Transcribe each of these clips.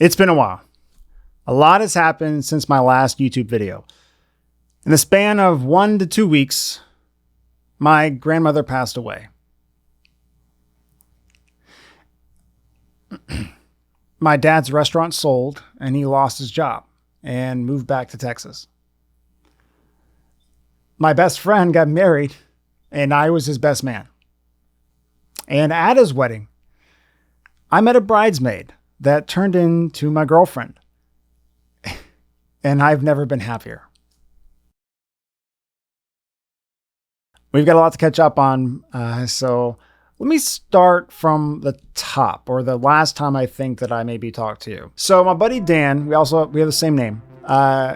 It's been a while. A lot has happened since my last YouTube video. In the span of 1 to 2 weeks, my grandmother passed away. My dad's restaurant sold and he lost his job and moved back to Texas. My best friend got married and I was his best man. And at his wedding, I met a bridesmaid that turned into my girlfriend. And I've never been happier. We've got a lot to catch up on, so let me start from the top, or the last time I think that I maybe talked to you. So my buddy Dan, we have the same name.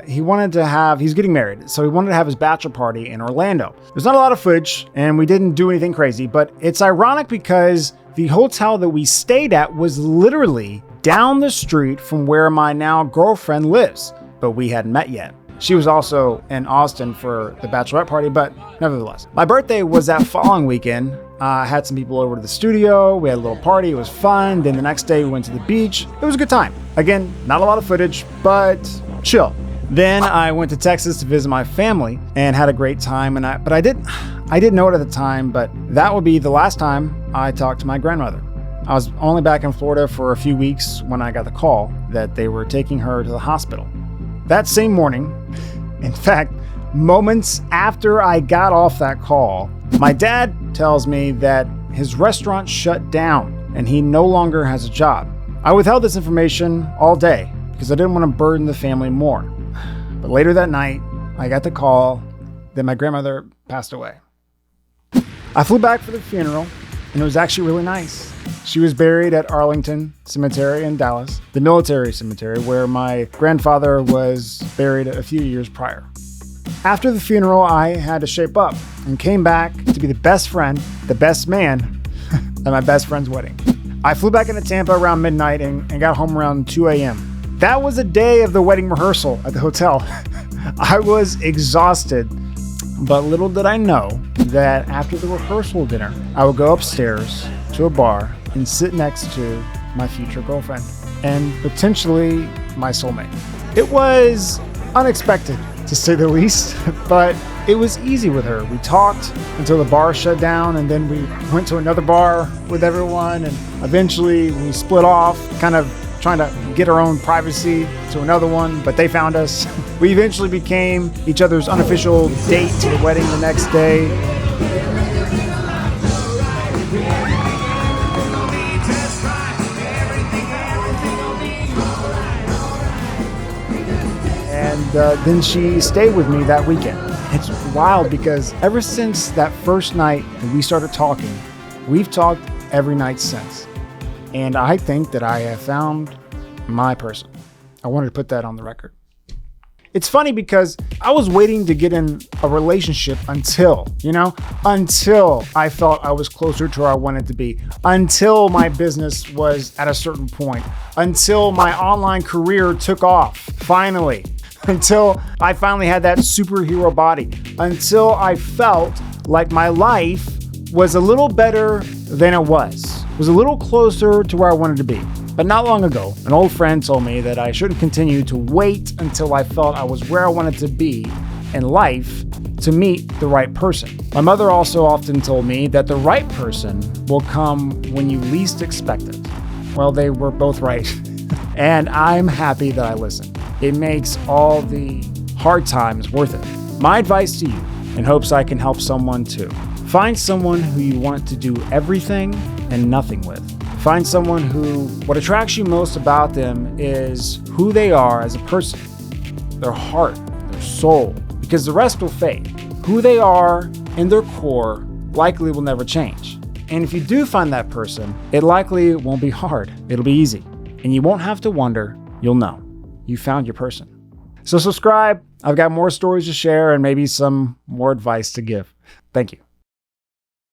He's getting married, so he wanted to have his bachelor party in Orlando. There's not a lot of footage, and we didn't do anything crazy, but it's ironic because the hotel that we stayed at was literally down the street from where my now girlfriend lives, but we hadn't met yet. She was also in Austin for the bachelorette party, but nevertheless. My birthday was that following weekend. I had some people over to the studio. We had a little party. It was fun. Then the next day we went to the beach. It was a good time. Again, not a lot of footage, but chill. Then I went to Texas to visit my family and had a great time. But I didn't know it at the time, but that would be the last time I talked to my grandmother. I was only back in Florida for a few weeks when I got the call that they were taking her to the hospital. That same morning, in fact, moments after I got off that call, my dad tells me that his restaurant shut down and he no longer has a job. I withheld this information all day because I didn't want to burden the family more. But later that night, I got the call that my grandmother passed away. I flew back for the funeral, and it was actually really nice. She was buried at Arlington Cemetery in Dallas, the military cemetery where my grandfather was buried a few years prior. After the funeral, I had to shape up and came back to be the best friend, the best man at my best friend's wedding. I flew back into Tampa around midnight and got home around 2 a.m. That was a day of the wedding rehearsal at the hotel. I was exhausted, but little did I know that after the rehearsal dinner, I would go upstairs to a bar and sit next to my future girlfriend and potentially my soulmate. It was unexpected, to say the least, but it was easy with her. We talked until the bar shut down, and then we went to another bar with everyone, and eventually we split off, kind of trying to get our own privacy to another one, but they found us. We eventually became each other's unofficial date to the wedding the next day. Then she stayed with me that weekend. It's wild because ever since that first night that we started talking, we've talked every night since. And I think that I have found my person. I wanted to put that on the record. It's funny because I was waiting to get in a relationship until I felt I was closer to where I wanted to be, until my business was at a certain point, until my online career took off, finally. Until I finally had that superhero body, until I felt like my life was a little better than it was a little closer to where I wanted to be. But not long ago, an old friend told me that I shouldn't continue to wait until I felt I was where I wanted to be in life to meet the right person. My mother also often told me that the right person will come when you least expect it. Well, they were both right. And I'm happy that I listened. It makes all the hard times worth it. My advice to you, in hopes I can help someone too. Find someone who you want to do everything and nothing with. Find someone who, what attracts you most about them is who they are as a person, their heart, their soul, because the rest will fade. Who they are in their core likely will never change. And if you do find that person, it likely won't be hard. It'll be easy. And you won't have to wonder, you'll know. You found your person. So subscribe. I've got more stories to share and maybe some more advice to give. Thank you.